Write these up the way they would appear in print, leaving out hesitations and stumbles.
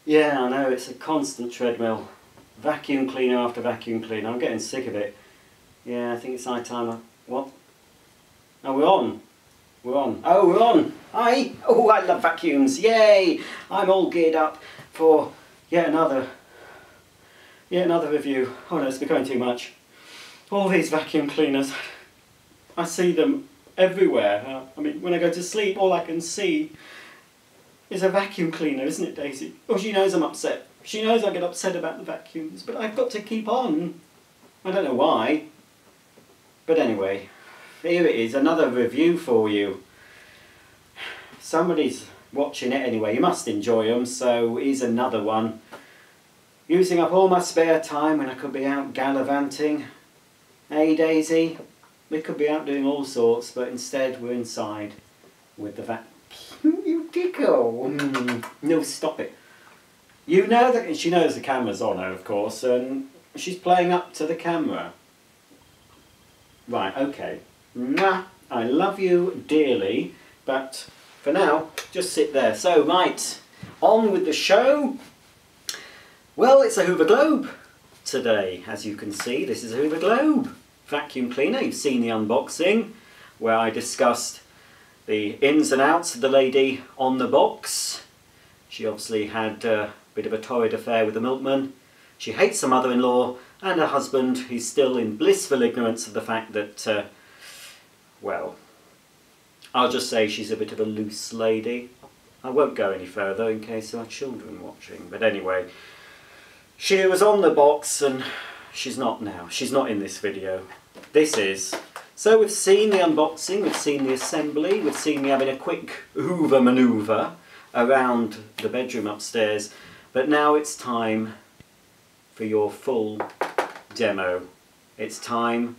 Yeah, I know, it's a constant treadmill. Vacuum cleaner after vacuum cleaner. I'm getting sick of it. Yeah, I think it's high time. What? Oh, we're on. We're on. Oh, we're on. Hi. Oh, I love vacuums. Yay! I'm all geared up for yet another review. Oh no, it's becoming too much. All these vacuum cleaners. I see them everywhere. I mean, when I go to sleep, all I can see is a vacuum cleaner, isn't it, Daisy? Oh, she knows I'm upset. She knows I get upset about the vacuums, but I've got to keep on. I don't know why. But anyway, here it is, another review for you. Somebody's watching it anyway. You must enjoy them, so here's another one. Using up all my spare time when I could be out gallivanting. Hey, Daisy? We could be out doing all sorts, but instead we're inside with the vacuum. You tickle! No, stop it. You know that she knows the camera's on her, of course, and she's playing up to the camera. Right, okay. Mwah. I love you dearly, but for now, just sit there. So, right, on with the show. Well, it's a Hoover Globe today. As you can see, this is a Hoover Globe vacuum cleaner. You've seen the unboxing, where I discussed the ins and outs of the lady on the box. She obviously had a bit of a torrid affair with the milkman. She hates her mother-in-law and her husband, who's still in blissful ignorance of the fact that, well, I'll just say she's a bit of a loose lady. I won't go any further in case there are children watching, but anyway, she was on the box and she's not now. She's not in this video. This is. So we've seen the unboxing, we've seen the assembly, we've seen me having a quick Hoover manoeuvre around the bedroom upstairs, but now it's time for your full demo. It's time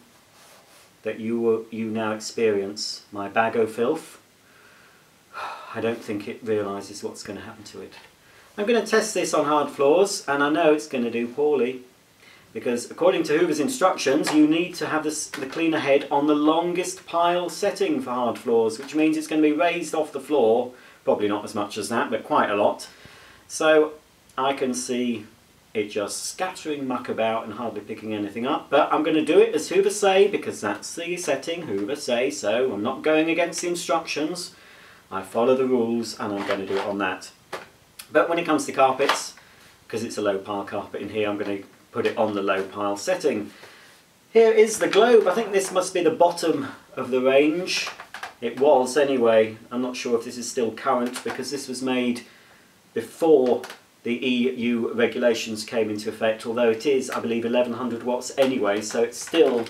that you now experience my bag o' filth. I don't think it realises what's going to happen to it. I'm going to test this on hard floors, and I know it's going to do poorly, because according to Hoover's instructions, you need to have the cleaner head on the longest pile setting for hard floors, which means it's going to be raised off the floor, probably not as much as that, but quite a lot. So I can see it just scattering muck about and hardly picking anything up, but I'm going to do it as Hoover say, because that's the setting Hoover say, so I'm not going against the instructions. I follow the rules and I'm going to do it on that. But when it comes to carpets, because it's a low pile carpet in here, I'm going to put it on the low pile setting. Here is the Globe. I think this must be the bottom of the range. It was anyway. I'm not sure if this is still current, because this was made before the EU regulations came into effect, although it is, I believe, 1100 watts anyway, so it still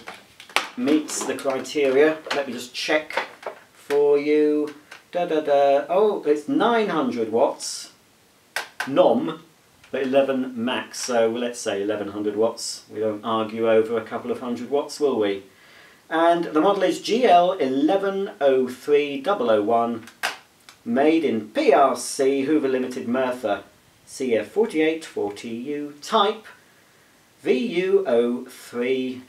meets the criteria. Let me just check for you. Oh, it's 900 watts, NOM, but 11 max, so let's say 1100 watts. We won't argue over a couple of hundred watts, will we? And the model is GL1103 made in PRC, Hoover Limited, Merthyr, CF4840U, type VU03,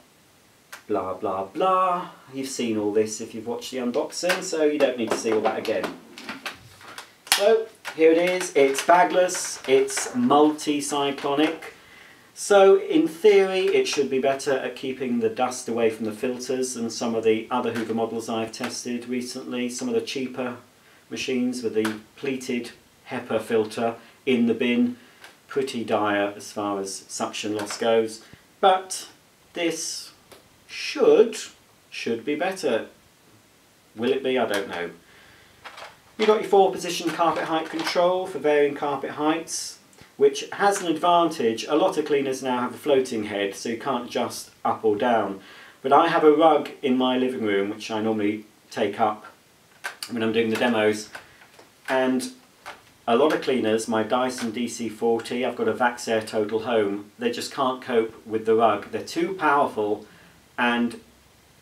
blah blah blah. You've seen all this if you've watched the unboxing, so you don't need to see all that again. So here it is. It's bagless, it's multi-cyclonic, so in theory it should be better at keeping the dust away from the filters than some of the other Hoover models I've tested recently. Some of the cheaper machines with the pleated HEPA filter in the bin, pretty dire as far as suction loss goes, but this should be better. Will it be? I don't know. You've got your 4-position carpet height control for varying carpet heights, which has an advantage. A lot of cleaners now have a floating head, so you can't adjust up or down. But I have a rug in my living room, which I normally take up when I'm doing the demos, and a lot of cleaners, my Dyson DC40, I've got a Vaxair Total Home, they just can't cope with the rug. They're too powerful, and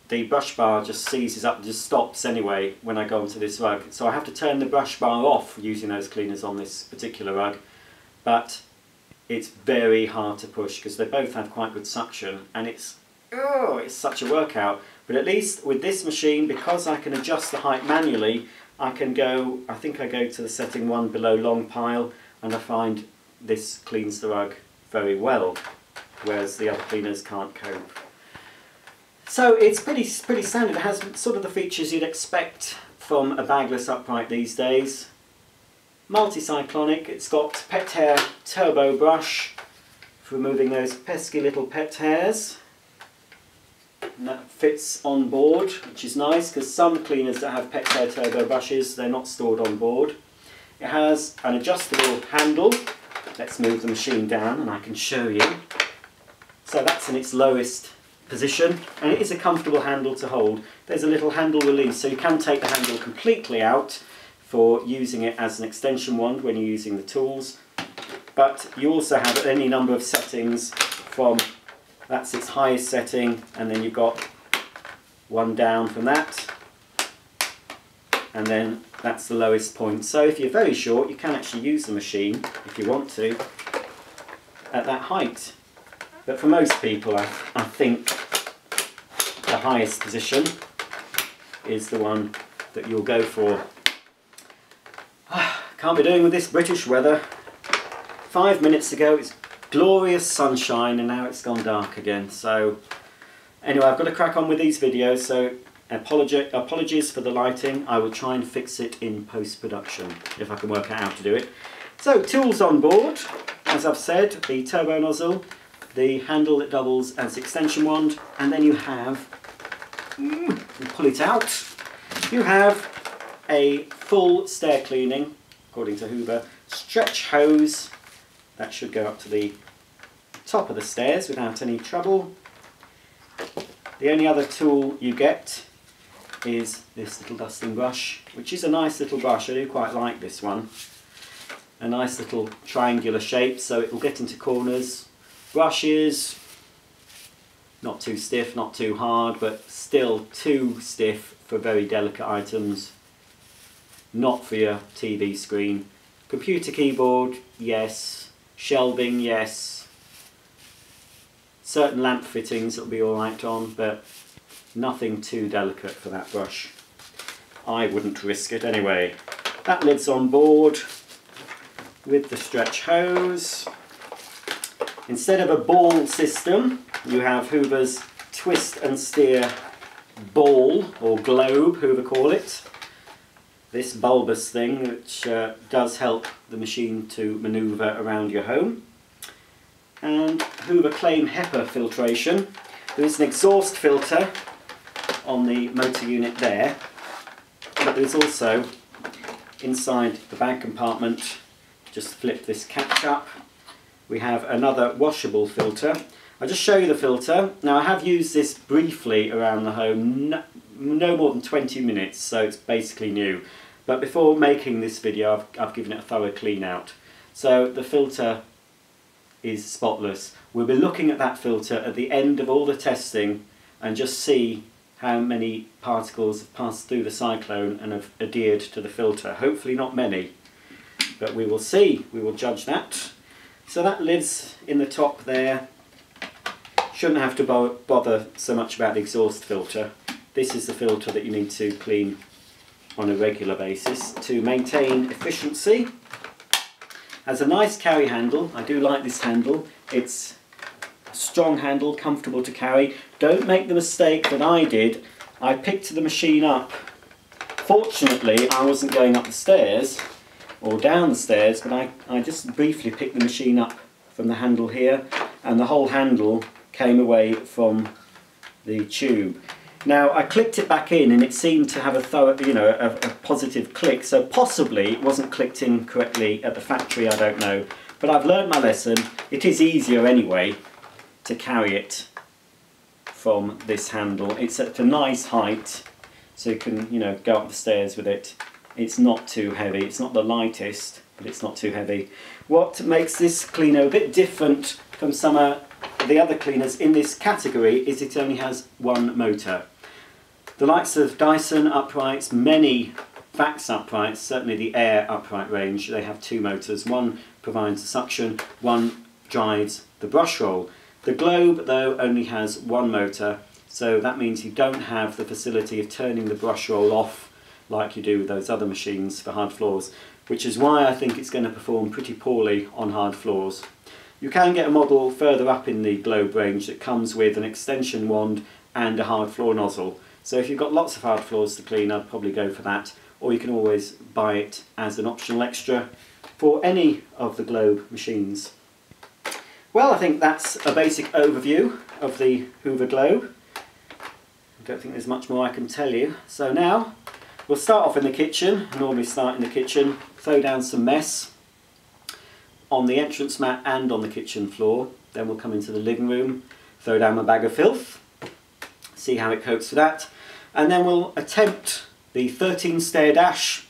the brush bar just seizes up, just stops anyway when I go onto this rug. So I have to turn the brush bar off using those cleaners on this particular rug. But it's very hard to push because they both have quite good suction, and it's such a workout. But at least with this machine, because I can adjust the height manually, I can go, I think I go to the setting 1 below long pile, and I find this cleans the rug very well, whereas the other cleaners can't cope. So it's pretty standard. It has sort of the features you'd expect from a bagless upright these days. Multi-cyclonic, it's got pet hair turbo brush for removing those pesky little pet hairs. And that fits on board, which is nice because some cleaners that have pet hair turbo brushes, they're not stored on board. It has an adjustable handle. Let's move the machine down and I can show you. So that's in its lowest position, and it is a comfortable handle to hold. There's a little handle release, so you can take the handle completely out for using it as an extension wand when you're using the tools. But you also have any number of settings from, that's its highest setting, and then you've got one down from that, and then that's the lowest point. So if you're very short, you can actually use the machine, if you want to, at that height. But for most people, I think the highest position is the one that you'll go for. Can't be doing with this British weather. 5 minutes ago it's glorious sunshine and now it's gone dark again. So anyway, I've got to crack on with these videos, so apologies for the lighting. I will try and fix it in post-production if I can work out how to do it. So tools on board, as I've said, the turbo nozzle, the handle that doubles as extension wand, and then you have, pull it out, you have a full stair cleaning, according to Hoover, stretch hose that should go up to the top of the stairs without any trouble. The only other tool you get is this little dusting brush, which is a nice little brush. I do quite like this one. A nice little triangular shape, so it will get into corners. Brushes, not too stiff, not too hard, but still too stiff for very delicate items. Not for your TV screen. Computer keyboard, yes. Shelving, yes. Certain lamp fittings it'll be alright on, but nothing too delicate for that brush. I wouldn't risk it anyway. That lid's on board with the stretch hose. Instead of a ball system, you have Hoover's twist and steer ball, or globe, Hoover call it. This bulbous thing, which does help the machine to manoeuvre around your home. And Hoover claim HEPA filtration. There is an exhaust filter on the motor unit there, but there's also inside the bag compartment, just flip this catch up, we have another washable filter. I'll just show you the filter. Now I have used this briefly around the home, no more than 20 minutes, so it's basically new. But before making this video I've given it a thorough clean out. So the filter is spotless. We'll be looking at that filter at the end of all the testing and just see how many particles have passed through the cyclone and have adhered to the filter. Hopefully not many, but we will see. We will judge that. So that lid's in the top there. Shouldn't have to bother so much about the exhaust filter. This is the filter that you need to clean on a regular basis to maintain efficiency. Has a nice carry handle. I do like this handle. It's a strong handle, comfortable to carry. Don't make the mistake that I did. I picked the machine up. Fortunately, I wasn't going up the stairs or down the stairs, but I just briefly picked the machine up from the handle here, and the whole handle came away from the tube. Now I clicked it back in and it seemed to have a thorough, a positive click, so possibly it wasn't clicked in correctly at the factory, I don't know. But I've learned my lesson. It is easier anyway to carry it from this handle. It's at a nice height, so you can, go up the stairs with it. It's not too heavy. It's not the lightest, but it's not too heavy. What makes this cleaner a bit different from some of the other cleaners in this category is it only has one motor. The likes of Dyson uprights, many Vax uprights, certainly the Air upright range, they have two motors. One provides the suction, one drives the brush roll. The Globe, though, only has one motor, so that means you don't have the facility of turning the brush roll off like you do with those other machines for hard floors. which is why I think it's going to perform pretty poorly on hard floors. You can get a model further up in the Globe range that comes with an extension wand and a hard floor nozzle. So if you've got lots of hard floors to clean, I'd probably go for that, or you can always buy it as an optional extra for any of the Globe machines. Well, I think that's a basic overview of the Hoover Globe. I don't think there's much more I can tell you. So now we'll start off in the kitchen. I normally start in the kitchen, throw down some mess on the entrance mat and on the kitchen floor. Then we'll come into the living room, throw down my bag of filth, see how it copes with that, and then we'll attempt the 13 stair dash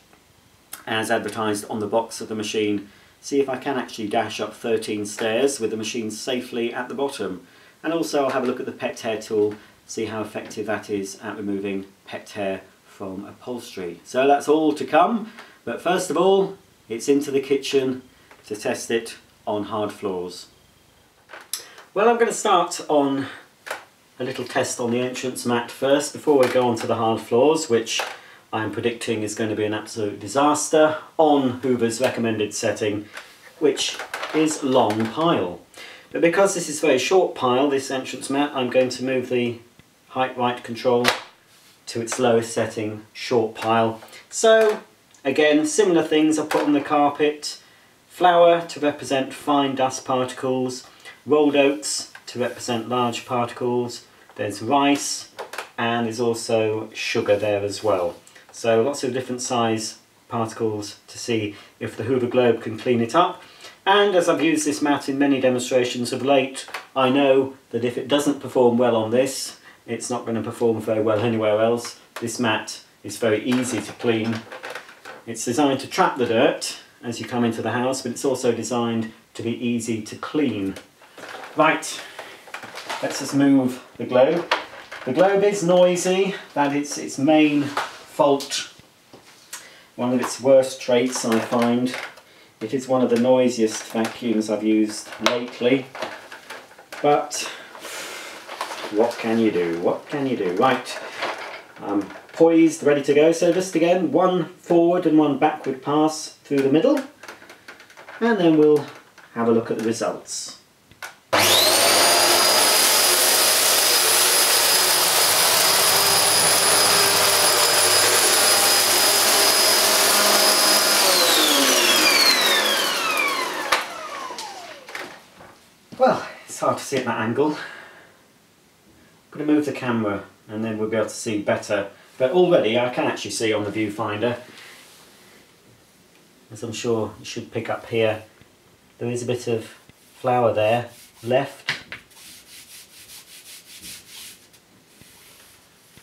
as advertised on the box of the machine. See if I can actually dash up 13 stairs with the machine safely at the bottom. And also I'll have a look at the pet hair tool, see how effective that is at removing pet hair from upholstery. So that's all to come, but first of all it's into the kitchen to test it on hard floors. Well, I'm going to start on a little test on the entrance mat first before we go on to the hard floors, which I'm predicting is going to be an absolute disaster on Hoover's recommended setting, which is long pile. But because this is very short pile, this entrance mat, I'm going to move the height right control to its lowest setting, short pile. So again, similar things I put on the carpet: flour to represent fine dust particles, rolled oats to represent large particles, there's rice, and there's also sugar there as well. So lots of different size particles to see if the Hoover Globe can clean it up. And as I've used this mat in many demonstrations of late, I know that if it doesn't perform well on this, it's not going to perform very well anywhere else. This mat is very easy to clean. It's designed to trap the dirt as you come into the house, but it's also designed to be easy to clean. Right, let's just move the Globe. The Globe is noisy. That is its main fault. One of its worst traits, I find. It is one of the noisiest vacuums I've used lately. But what can you do? What can you do? Right, I'm poised, ready to go. So just again, one forward and one backward pass through the middle, and then we'll have a look at the results. Well, it's hard to see at that angle. I'm going to move the camera and then we'll be able to see better. But already I can actually see on the viewfinder, as I'm sure you should pick up here, there is a bit of flour there left.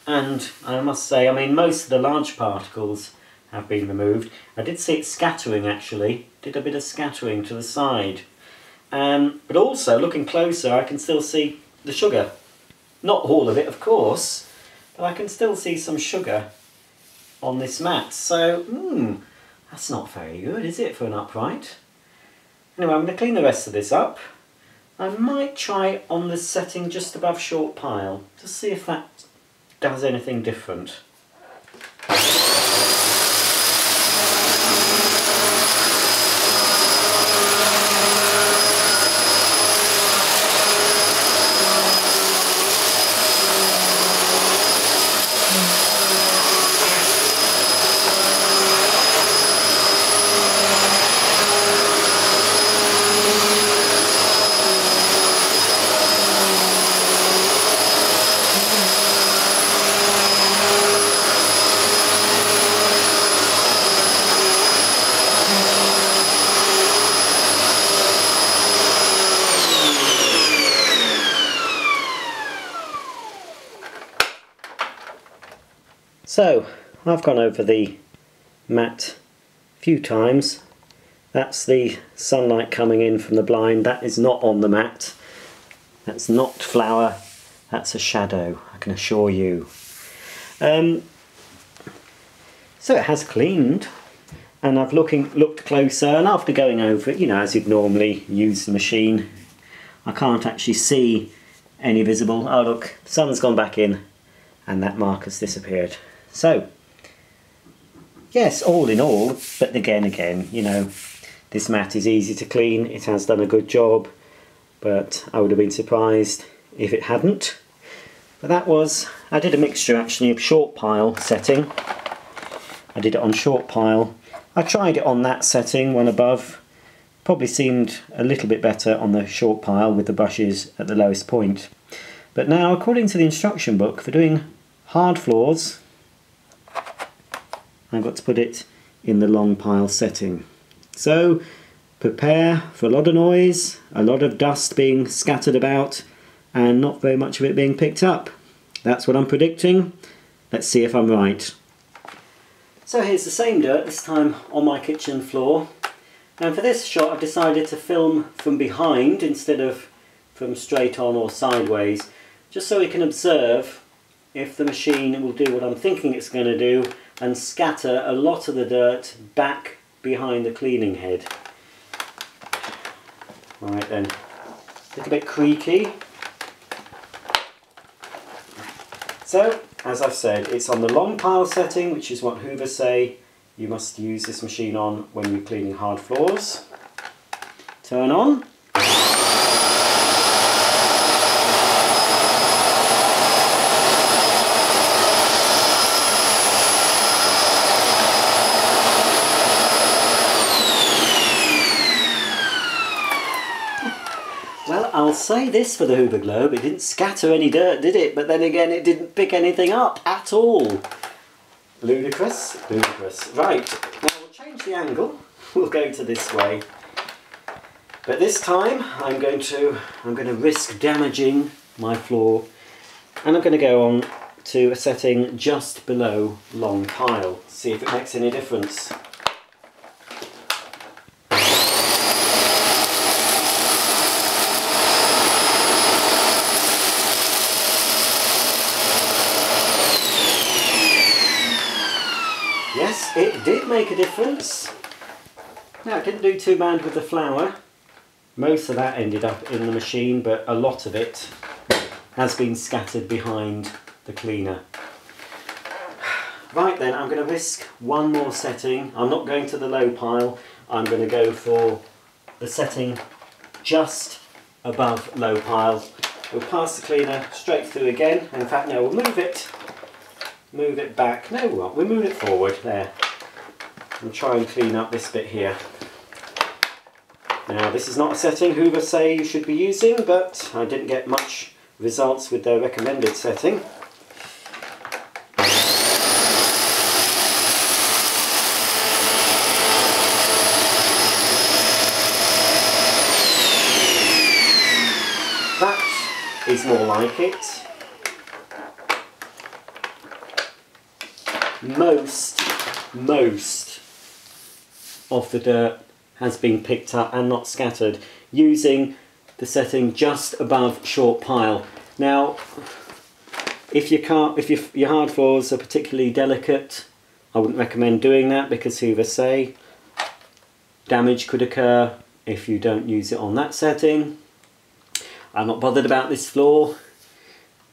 And I must say, I mean, most of the large particles have been removed. I did see it scattering actually, did a bit of scattering to the side. But also, looking closer, I can still see the sugar. Not all of it, of course, but I can still see some sugar on this mat. So, that's not very good, is it, for an upright? Anyway, I'm going to clean the rest of this up. I might try on the setting just above short pile, to see if that does anything different. So, I've gone over the mat a few times. That's the sunlight coming in from the blind. That is not on the mat. That's not flour. That's a shadow, I can assure you. So it has cleaned, and I've looked closer, and after going over it, you know, as you'd normally use the machine, I can't actually see any visible. Oh look, the sun's gone back in and that mark has disappeared. So yes, all in all, but again, you know, this mat is easy to clean. It has done a good job, but I would have been surprised if it hadn't. But I did a mixture actually of short pile setting. I did it on short pile. I tried it on that setting, one above. Probably seemed a little bit better on the short pile with the brushes at the lowest point. But now, according to the instruction book, for doing hard floors, I've got to put it in the long pile setting. So prepare for a lot of noise, a lot of dust being scattered about, and not very much of it being picked up. That's what I'm predicting. Let's see if I'm right. So here's the same dirt, this time on my kitchen floor. And for this shot I've decided to film from behind instead of from straight on or sideways, just so we can observe if the machine will do what I'm thinking it's going to do and scatter a lot of the dirt back behind the cleaning head. Right then, a little bit creaky. So, as I've said, it's on the long pile setting, which is what Hoover say you must use this machine on when you're cleaning hard floors. Turn on. Well, I'll say this for the Hoover Globe, it didn't scatter any dirt, did it? But then again, it didn't pick anything up at all. Ludicrous, ludicrous. Right, now we'll change the angle. We'll go to this way. But this time, I'm going to risk damaging my floor, and I'm going to go on to a setting just below long pile. See if it makes any difference. Yes, it did make a difference. Now, it didn't do too bad with the flour. Most of that ended up in the machine, but a lot of it has been scattered behind the cleaner. Right then, I'm going to risk one more setting. I'm not going to the low pile. I'm going to go for the setting just above low pile. We'll pass the cleaner straight through again. In fact, no, we'll move it back. No, we'll move it forward there. And try and clean up this bit here. Now, this is not a setting Hoover say you should be using, but I didn't get much results with their recommended setting. That is more like it. Most of the dirt has been picked up and not scattered using the setting just above short pile. Now, if your hard floors are particularly delicate, I wouldn't recommend doing that because Hoover say damage could occur if you don't use it on that setting. I'm not bothered about this floor,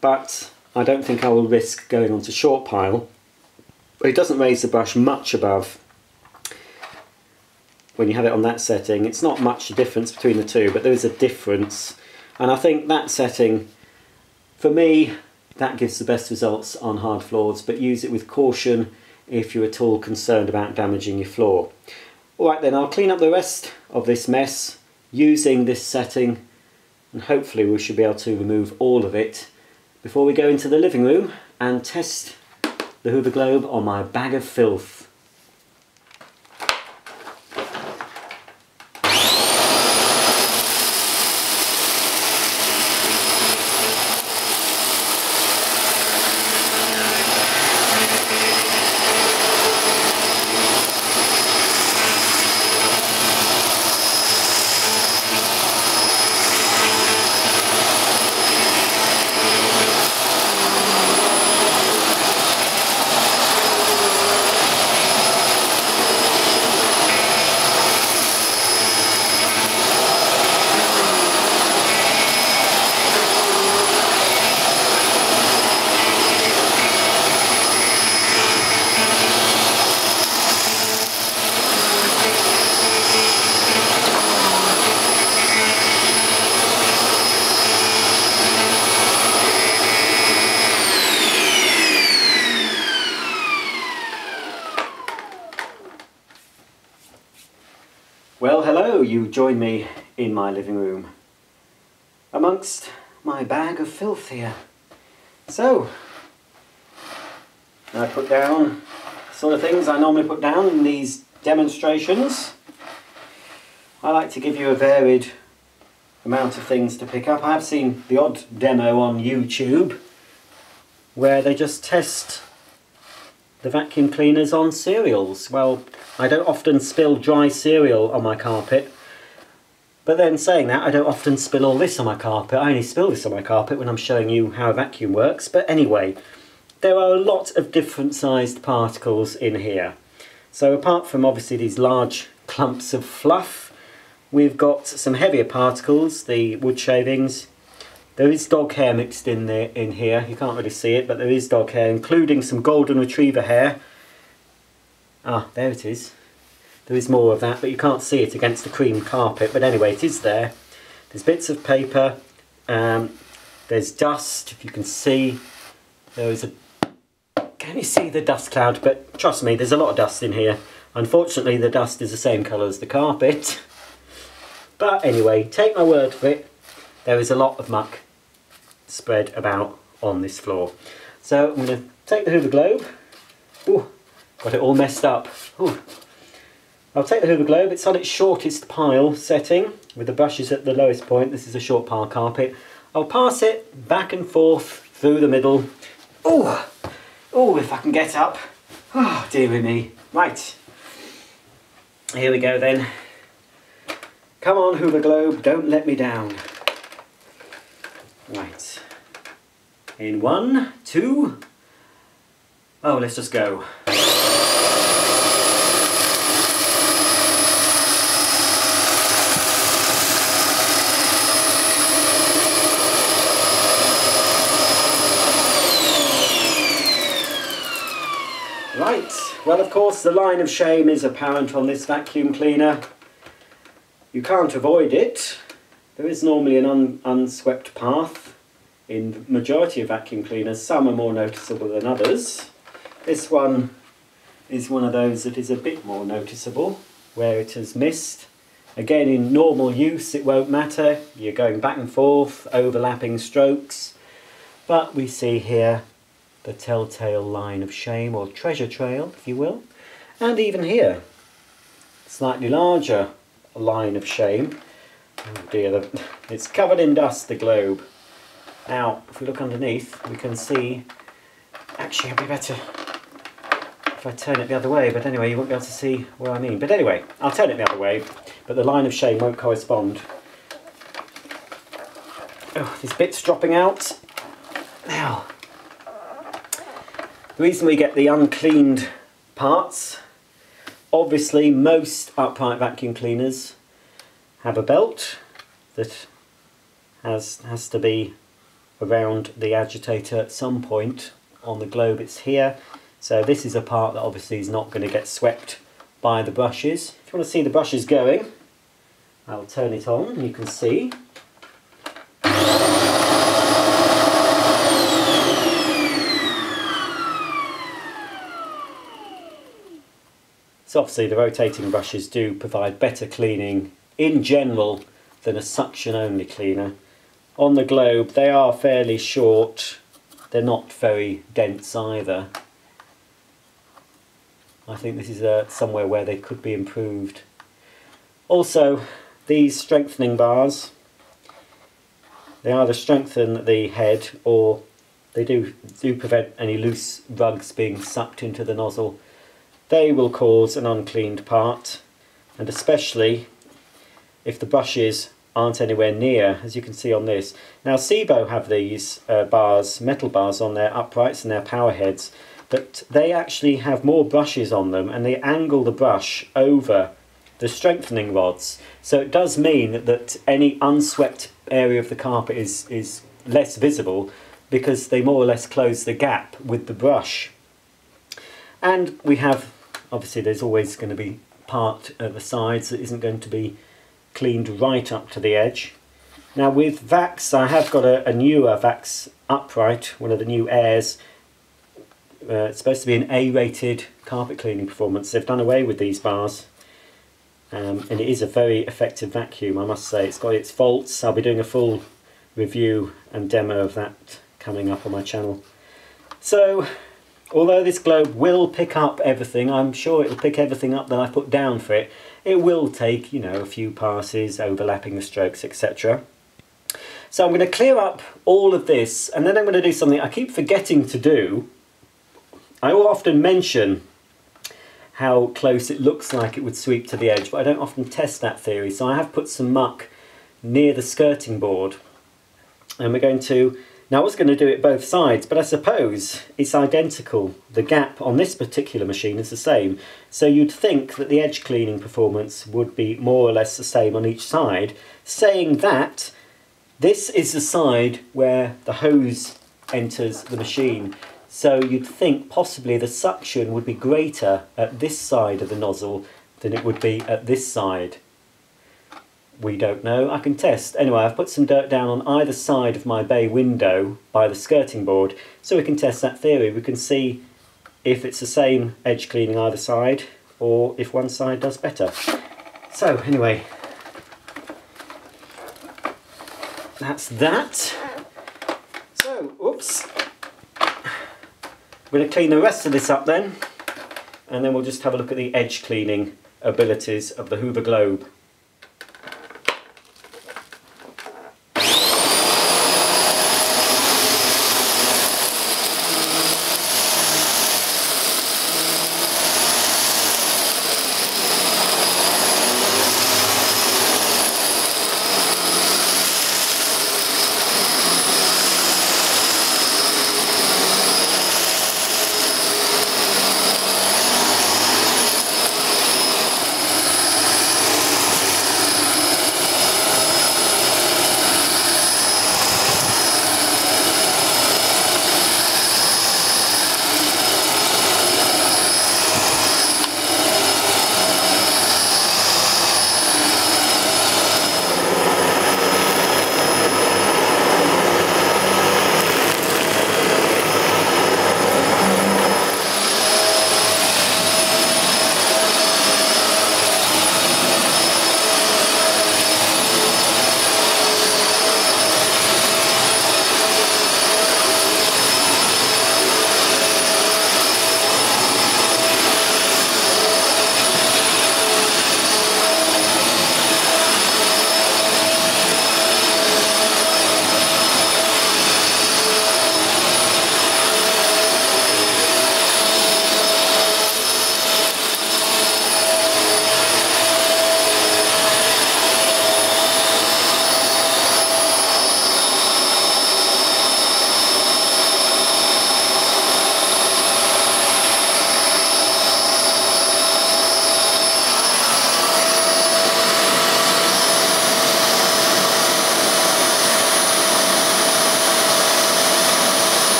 but I don't think I will risk going on to short pile. It doesn't raise the brush much above. When you have it on that setting, it's not much difference between the two, but there is a difference. And I think that setting, for me, that gives the best results on hard floors, but use it with caution if you're at all concerned about damaging your floor. Alright then, I'll clean up the rest of this mess using this setting, and hopefully we should be able to remove all of it before we go into the living room and test the Hoover Globe on my bag of filth. you join me in my living room amongst my bag of filth here. So, I put down sort of things I normally put down in these demonstrations. I like to give you a varied amount of things to pick up. I have seen the odd demo on YouTube where they just test the vacuum cleaners on cereals. Well, I don't often spill dry cereal on my carpet, but then saying that, I don't often spill all this on my carpet. I only spill this on my carpet when I'm showing you how a vacuum works. But anyway, there are a lot of different sized particles in here. So apart from obviously these large clumps of fluff, we've got some heavier particles, the wood shavings. There is dog hair mixed in here. You can't really see it, but there is dog hair, including some golden retriever hair. Ah, there it is. There is more of that, but you can't see it against the cream carpet. But anyway, it is there. There's bits of paper. There's dust, if you can see. There is a... Can you see the dust cloud? But trust me, there's a lot of dust in here. Unfortunately, the dust is the same colour as the carpet. But anyway, take my word for it. There is a lot of muck spread about on this floor. So I'm going to take the Hoover Globe. Ooh, got it all messed up. Ooh. I'll take the Hoover Globe. It's on its shortest pile setting with the brushes at the lowest point. This is a short pile carpet. I'll pass it back and forth through the middle. Ooh, ooh, if I can get up. Oh, dearie me. Right, here we go then. Come on, Hoover Globe, don't let me down. Right, in 1, 2, oh, let's just go. Right, well of course the line of shame is apparent on this vacuum cleaner. You can't avoid it. There is normally an unswept path in the majority of vacuum cleaners. Some are more noticeable than others. This one is one of those that is a bit more noticeable, where it has missed. Again, in normal use it won't matter. You're going back and forth, overlapping strokes. But we see here the telltale line of shame, or treasure trail, if you will. And even here, slightly larger line of shame. Oh dear, it's covered in dust, the globe. Now, if we look underneath, we can see... Actually, it'd be better if I turn it the other way, but anyway, you won't be able to see what I mean. But anyway, I'll turn it the other way, but the line of shame won't correspond. Oh, this bit's dropping out. Now, the reason we get the uncleaned parts, obviously most upright vacuum cleaners have a belt that has to be around the agitator at some point. On the globe it's here, so this is a part that obviously is not going to get swept by the brushes. If you want to see the brushes going, I'll turn it on and you can see. So obviously the rotating brushes do provide better cleaning in general than a suction only cleaner. On the globe they are fairly short, they're not very dense either. I think this is somewhere where they could be improved. Also, these strengthening bars, they either strengthen the head or they do prevent any loose rugs being sucked into the nozzle. They will cause an uncleaned part, and especially if the brushes aren't anywhere near, as you can see on this. Now Sebo have these bars, metal bars on their uprights and their power heads, but they actually have more brushes on them and they angle the brush over the strengthening rods. So it does mean that any unswept area of the carpet is less visible because they more or less close the gap with the brush. And we have, obviously there's always going to be part at the sides that isn't going to be cleaned right up to the edge. Now with Vax, I have got a newer Vax upright, one of the new Airs. It's supposed to be an A-rated carpet cleaning performance. They've done away with these bars. and it is a very effective vacuum, I must say. It's got its faults. I'll be doing a full review and demo of that coming up on my channel. So, although this globe will pick up everything, I'm sure it'll pick everything up that I put down for it. It will take, you know, a few passes, overlapping the strokes, etc. So I'm going to clear up all of this, and then I'm going to do something I keep forgetting to do. I will often mention how close it looks like it would sweep to the edge, but I don't often test that theory. So I have put some muck near the skirting board, and we're going to, now I was going to do it both sides, but I suppose it's identical. The gap on this particular machine is the same, so you'd think that the edge cleaning performance would be more or less the same on each side, saying that this is the side where the hose enters the machine. So you'd think possibly the suction would be greater at this side of the nozzle than it would be at this side. We don't know. I can test. Anyway, I've put some dirt down on either side of my bay window by the skirting board, so we can test that theory. We can see if it's the same edge cleaning either side, or if one side does better. So anyway, that's that. So, oops. We're going to clean the rest of this up then, and then we'll just have a look at the edge cleaning abilities of the Hoover Globe.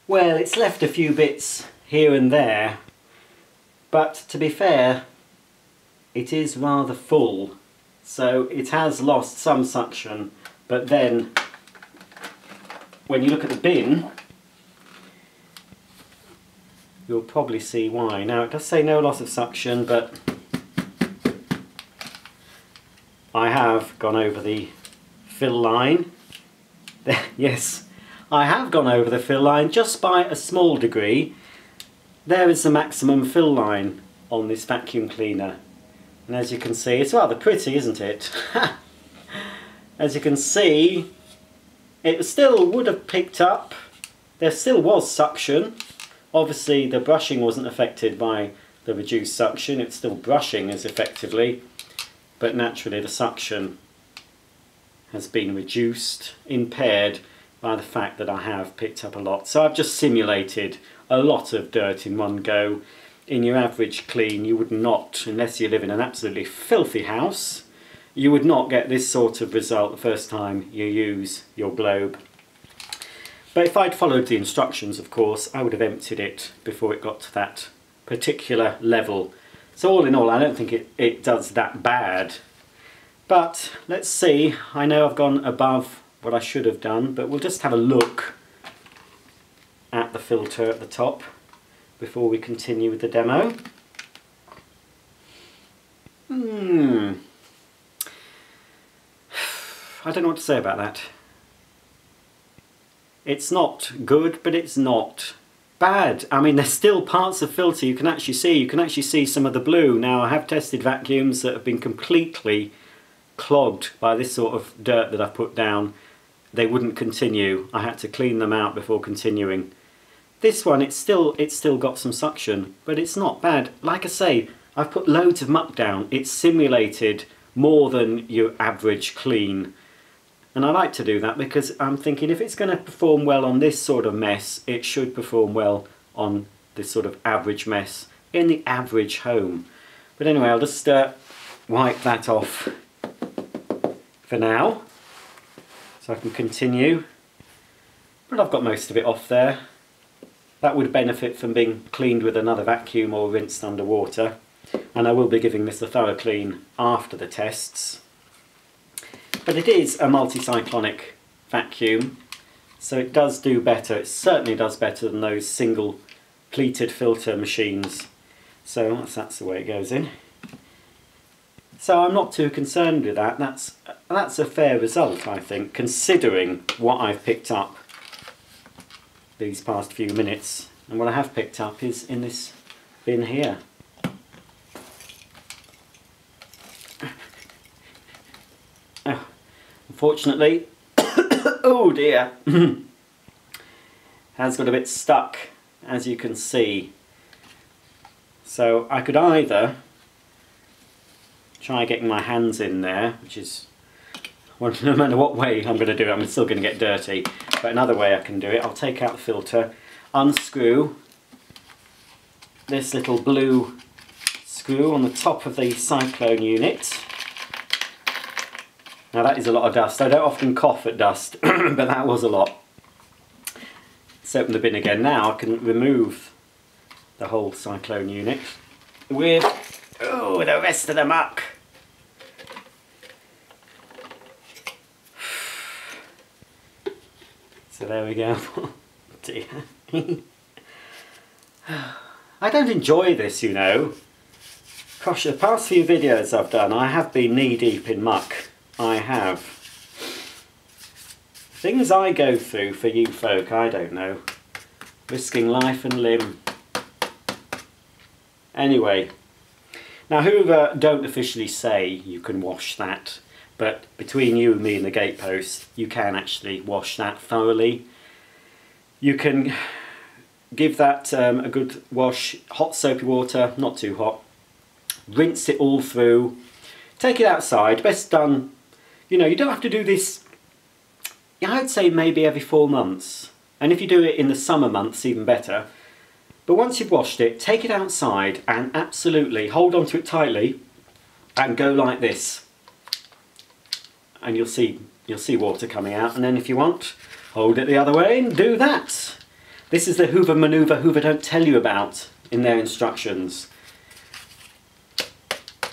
Well, it's left a few bits here and there, but to be fair, it is rather full, so it has lost some suction, but then when you look at the bin, you'll probably see why. Now, it does say no loss of suction, but I have gone over the fill line. Yes, I have gone over the fill line just by a small degree. There is the maximum fill line on this vacuum cleaner. And as you can see, it's rather pretty, isn't it? As you can see, it still would have picked up. There still was suction. Obviously the brushing wasn't affected by the reduced suction. It's still brushing as effectively, but naturally the suction has been reduced, impaired by the fact that I have picked up a lot. So I've just simulated a lot of dirt in one go. In your average clean, you would not, unless you live in an absolutely filthy house, you would not get this sort of result the first time you use your globe. But if I'd followed the instructions, of course, I would have emptied it before it got to that particular level. So all in all, I don't think it does that bad. But let's see. I know I've gone above what I should have done, but we'll just have a look the filter at the top before we continue with the demo. I don't know what to say about that. It's not good, but it's not bad. I mean, there's still parts of filter you can actually see. You can actually see some of the blue. Now, I have tested vacuums that have been completely clogged by this sort of dirt that I've put down. They wouldn't continue. I had to clean them out before continuing. This one, it's still got some suction, but it's not bad. Like I say, I've put loads of muck down. It's simulated more than your average clean. And I like to do that because I'm thinking if it's going to perform well on this sort of mess, it should perform well on this sort of average mess in the average home. But anyway, I'll just wipe that off for now, so I can continue. But I've got most of it off there. That would benefit from being cleaned with another vacuum or rinsed under water. And I will be giving this a thorough clean after the tests. But it is a multi-cyclonic vacuum, so it does do better. It certainly does better than those single pleated filter machines. So that's the way it goes in. So I'm not too concerned with that. That's a fair result, I think, considering what I've picked up these past few minutes. And what I have picked up is in this bin here. Oh, unfortunately, oh dear, has got a bit stuck, as you can see. So I could either try getting my hands in there, which is, well, no matter what way I'm going to do it, I'm still going to get dirty. But another way I can do it, I'll take out the filter, unscrew this little blue screw on the top of the cyclone unit. Now that is a lot of dust. I don't often cough at dust, but that was a lot. Let's open the bin again. Now I can remove the whole cyclone unit with the rest of the muck. So there we go. Dear. I don't enjoy this, you know. Gosh, the past few videos I've done, I have been knee deep in muck. I have. Things I go through for you folk, I don't know. Risking life and limb. Anyway, now Hoover don't officially say you can wash that, but between you and me and the gatepost, you can actually wash that thoroughly. You can give that a good wash, hot soapy water, not too hot. Rinse it all through. Take it outside, best done. You know, you don't have to do this, I'd say maybe every 4 months. And if you do it in the summer months, even better. But once you've washed it, take it outside and absolutely hold on to it tightly and go like this. And you'll see water coming out. And then if you want, hold it the other way and do that. This is the Hoover manoeuvre Hoover don't tell you about in their instructions.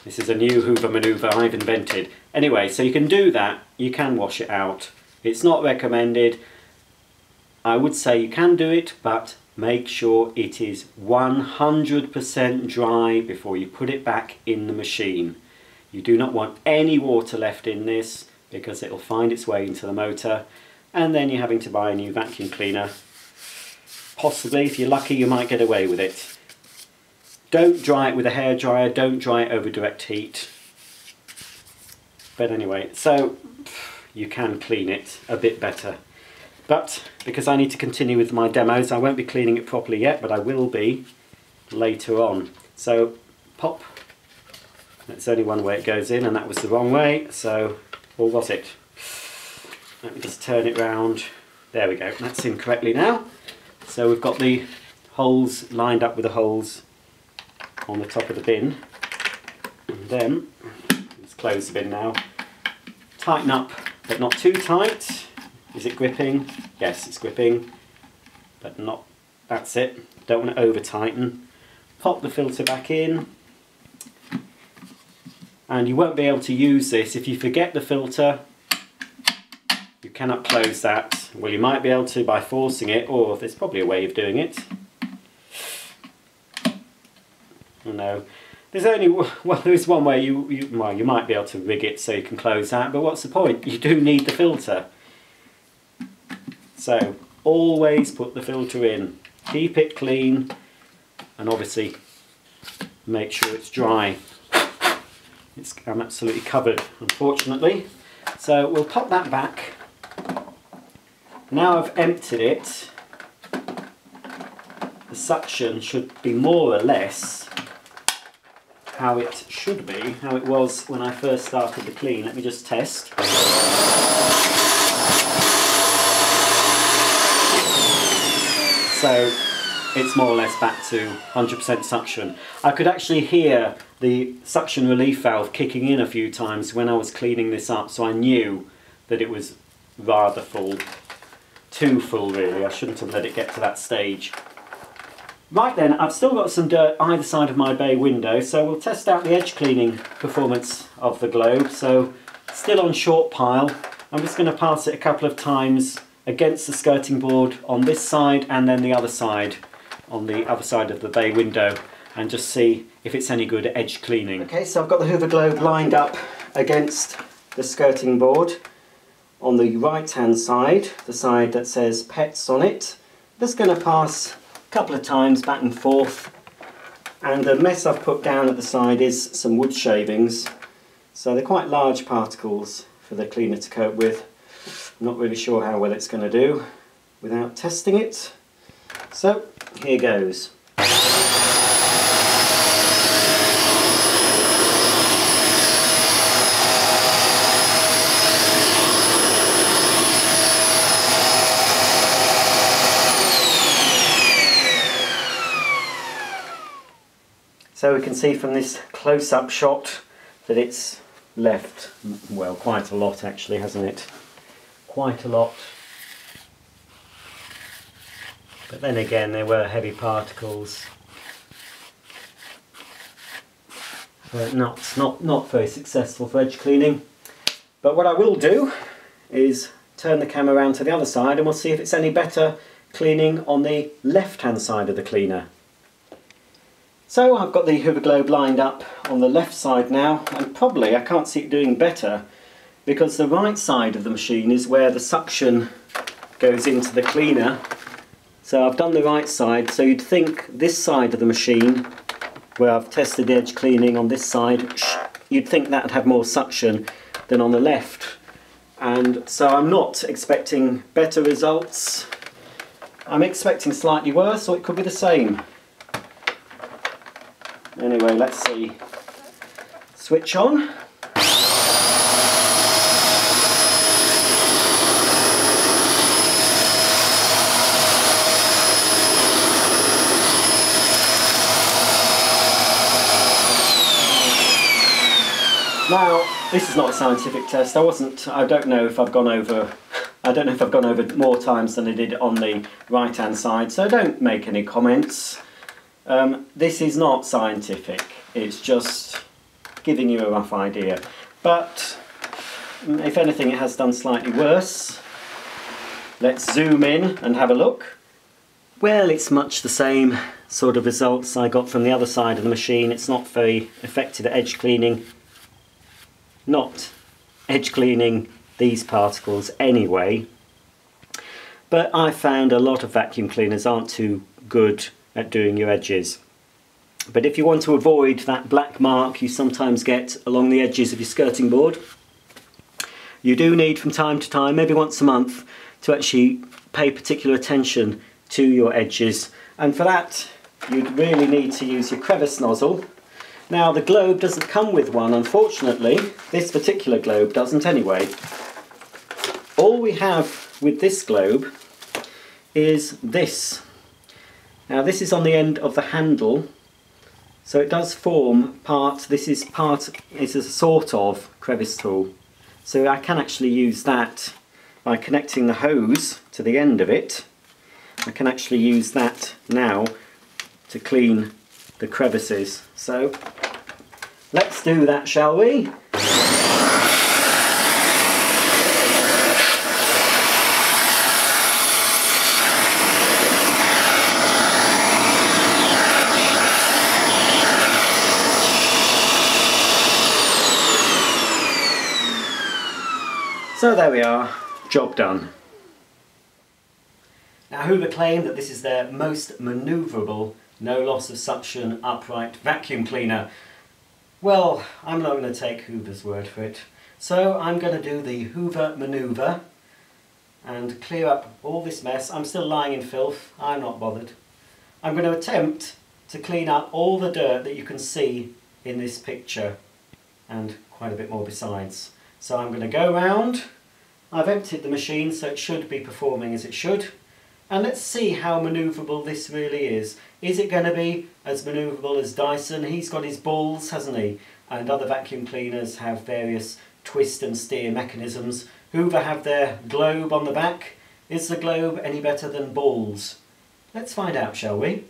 This is a new Hoover manoeuvre I've invented. Anyway, so you can do that, you can wash it out. It's not recommended. I would say you can do it, but make sure it is 100% dry before you put it back in the machine. You do not want any water left in this because it will find its way into the motor and then you're having to buy a new vacuum cleaner. Possibly, if you're lucky, you might get away with it. Don't dry it with a hairdryer, don't dry it over direct heat. But anyway, so you can clean it a bit better. But because I need to continue with my demos, I won't be cleaning it properly yet, but I will be later on. So pop, that's only one way it goes in and that was the wrong way, so, or was it? Let me just turn it round. There we go, that's in correctly now. So we've got the holes lined up with the holes on the top of the bin. And then, let's close the bin now. Tighten up, but not too tight. Is it gripping? Yes, it's gripping, but not, that's it. Don't want to over tighten. Pop the filter back in. And you won't be able to use this if you forget the filter. You cannot close that. Well, you might be able to by forcing it, or there's probably a way of doing it. Oh no. There's only, well, there is one way you might be able to rig it so you can close that, but what's the point? You do need the filter. So, always put the filter in. Keep it clean, and obviously make sure it's dry. I'm absolutely covered, unfortunately. So we'll pop that back. Now I've emptied it, the suction should be more or less how it should be, how it was when I first started the clean. Let me just test. So it's more or less back to 100% suction. I could actually hear the suction relief valve kicking in a few times when I was cleaning this up, so I knew that it was rather full. Too full really, I shouldn't have let it get to that stage. Right then, I've still got some dirt either side of my bay window, so we'll test out the edge cleaning performance of the Globe. So, still on short pile, I'm just going to pass it a couple of times against the skirting board on this side and then the other side, on the other side of the bay window, and just see if it's any good at edge cleaning. Okay, so I've got the Hoover Globe lined up against the skirting board on the right hand side, the side that says pets on it. I'm just going to pass a couple of times back and forth, and the mess I've put down at the side is some wood shavings, so they're quite large particles for the cleaner to cope with. I'm not really sure how well it's going to do without testing it, so here goes. So we can see from this close-up shot that it's left, well, quite a lot actually, hasn't it? Quite a lot. But then again, there were heavy particles. But not very successful for edge cleaning. But what I will do is turn the camera around to the other side and we'll see if it's any better cleaning on the left-hand side of the cleaner. So I've got the Hoover Globe lined up on the left side now, and probably I can't see it doing better because the right side of the machine is where the suction goes into the cleaner. So I've done the right side, so you'd think this side of the machine, where I've tested the edge cleaning on this side, you'd think that would have more suction than on the left. And so I'm not expecting better results. I'm expecting slightly worse, or it could be the same. Anyway, let's see. Switch on. Now, this is not a scientific test. I don't know if I've gone over more times than I did on the right-hand side, so don't make any comments. This is not scientific, it's just giving you a rough idea. But if anything, it has done slightly worse. Let's zoom in and have a look. Well, it's much the same sort of results I got from the other side of the machine. It's not very effective at edge cleaning. Not edge cleaning these particles anyway. But I found a lot of vacuum cleaners aren't too good at doing your edges. But if you want to avoid that black mark you sometimes get along the edges of your skirting board, you do need from time to time, maybe once a month, to actually pay particular attention to your edges, and for that you'd really need to use your crevice nozzle. Now the Globe doesn't come with one, unfortunately. This particular Globe doesn't anyway. All we have with this Globe is this. Now this is on the end of the handle, so it does form part, it's a sort of crevice tool. So I can actually use that by connecting the hose to the end of it. I can actually use that now to clean the crevices. So let's do that, shall we? So there we are, job done. Now Hoover claimed that this is their most manoeuvrable, no loss of suction, upright vacuum cleaner. Well, I'm not going to take Hoover's word for it. So I'm going to do the Hoover manoeuvre and clear up all this mess. I'm still lying in filth, I'm not bothered. I'm going to attempt to clean up all the dirt that you can see in this picture, and quite a bit more besides. So I'm going to go round. I've emptied the machine, so it should be performing as it should. And let's see how manoeuvrable this really is. Is it going to be as manoeuvrable as Dyson? He's got his balls, hasn't he? And other vacuum cleaners have various twist and steer mechanisms. Hoover have their globe on the back. Is the globe any better than balls? Let's find out, shall we?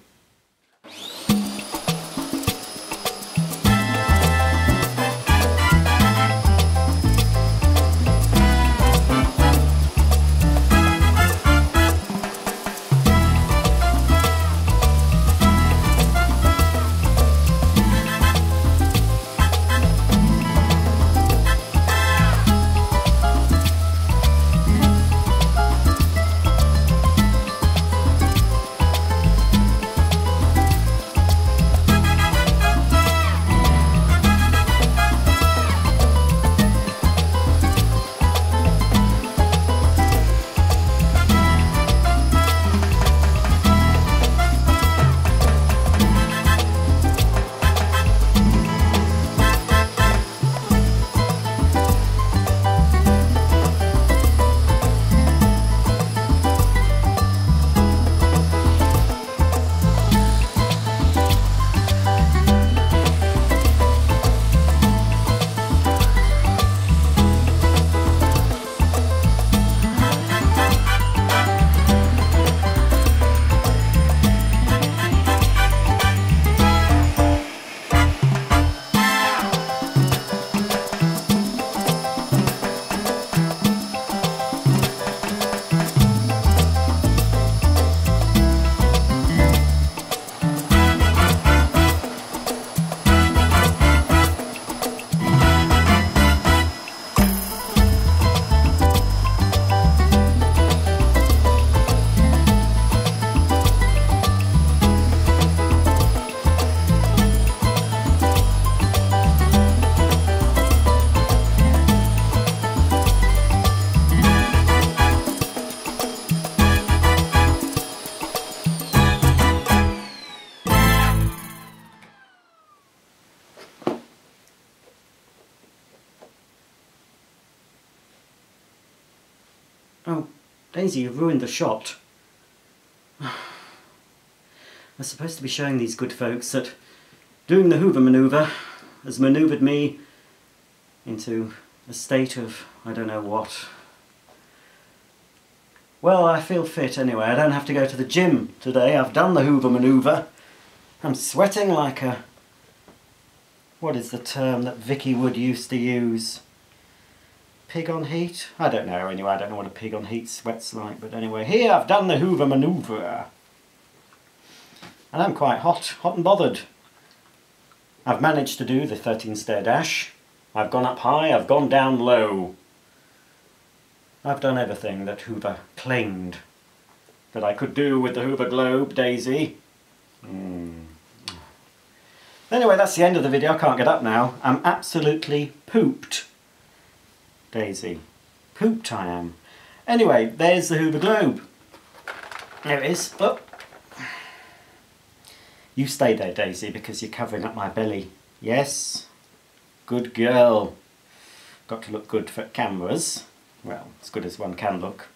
Oh, Daisy, you've ruined the shot. I was supposed to be showing these good folks that doing the Hoover manoeuvre has manoeuvred me into a state of I don't know what. Well, I feel fit anyway. I don't have to go to the gym today. I've done the Hoover manoeuvre. I'm sweating like a... what is the term that Vicky Wood used to use? Pig on heat? I don't know anyway. I don't know what a pig on heat sweats like. But anyway, here I've done the Hoover manoeuvre. And I'm quite hot and bothered. I've managed to do the 13 stair dash. I've gone up high, I've gone down low. I've done everything that Hoover claimed that I could do with the Hoover Globe, Daisy. Anyway, that's the end of the video. I can't get up now. I'm absolutely pooped, Daisy. Pooped I am. Anyway, there's the Hoover Globe. There it is. Oh. You stay there, Daisy, because you're covering up my belly. Yes? Good girl. Got to look good for cameras. Well, as good as one can look.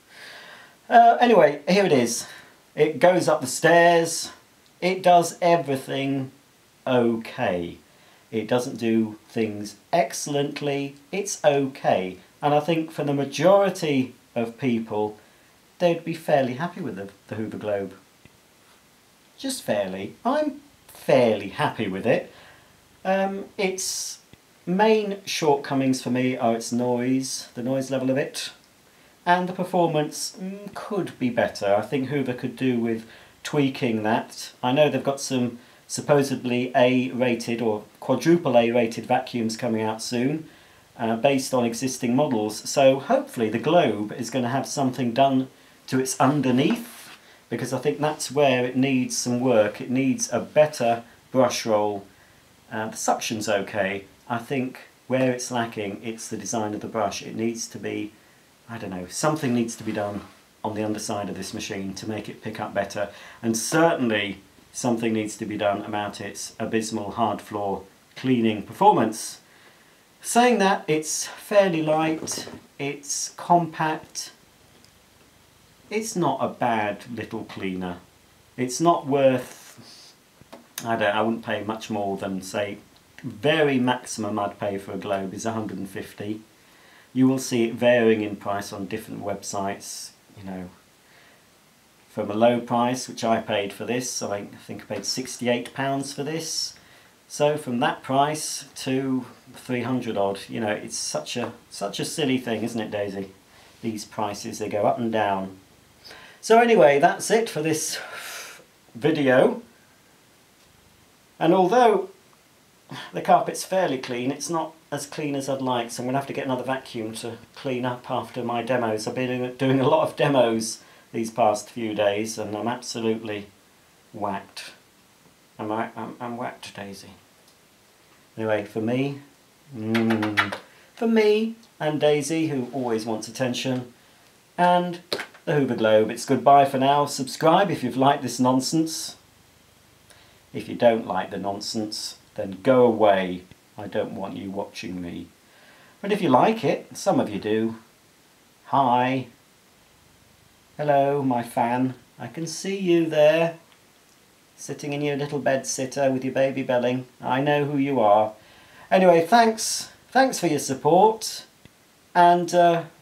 Anyway, here it is. It goes up the stairs. It does everything okay. It doesn't do things excellently. It's okay. And I think for the majority of people, they'd be fairly happy with the Hoover Globe. Just fairly. I'm fairly happy with it. Its main shortcomings for me are its noise, the noise level of it, and the performance could be better. I think Hoover could do with tweaking that. I know they've got some supposedly A-rated or quadruple A-rated vacuums coming out soon, based on existing models. So hopefully the globe is going to have something done to its underneath, because I think that's where it needs some work. It needs a better brush roll. The suction's okay. I think where it's lacking, it's the design of the brush. It needs to be, I don't know, something needs to be done on the underside of this machine to make it pick up better. And certainly something needs to be done about its abysmal hard floor cleaning performance. Saying that, it's fairly light, it's compact, it's not a bad little cleaner. It's not worth, I wouldn't pay much more than, say, very maximum I'd pay for a globe is 150. You will see it varying in price on different websites, you know, from a low price, which I paid for this, so I think I paid £68 for this. So from that price to 300 odd, you know, it's such a silly thing, isn't it, Daisy? These prices, they go up and down. So anyway, that's it for this video. And although the carpet's fairly clean, it's not as clean as I'd like, so I'm going to have to get another vacuum to clean up after my demos. I've been doing a lot of demos these past few days, and I'm absolutely whacked. I'm whacked, Daisy. Anyway, for me and Daisy, who always wants attention, and the Hoover Globe, it's goodbye for now. Subscribe if you've liked this nonsense. If you don't like the nonsense, then go away. I don't want you watching me. But if you like it, some of you do. Hi. Hello, my fan. I can see you there, sitting in your little bed sitter with your baby belling. I know who you are. Anyway, thanks for your support, and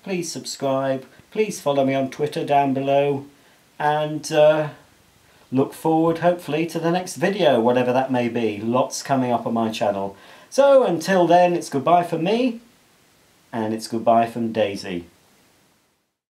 please subscribe. Please follow me on Twitter down below, and look forward hopefully to the next video, whatever that may be. Lots coming up on my channel. So until then, it's goodbye from me, and it's goodbye from Daisy.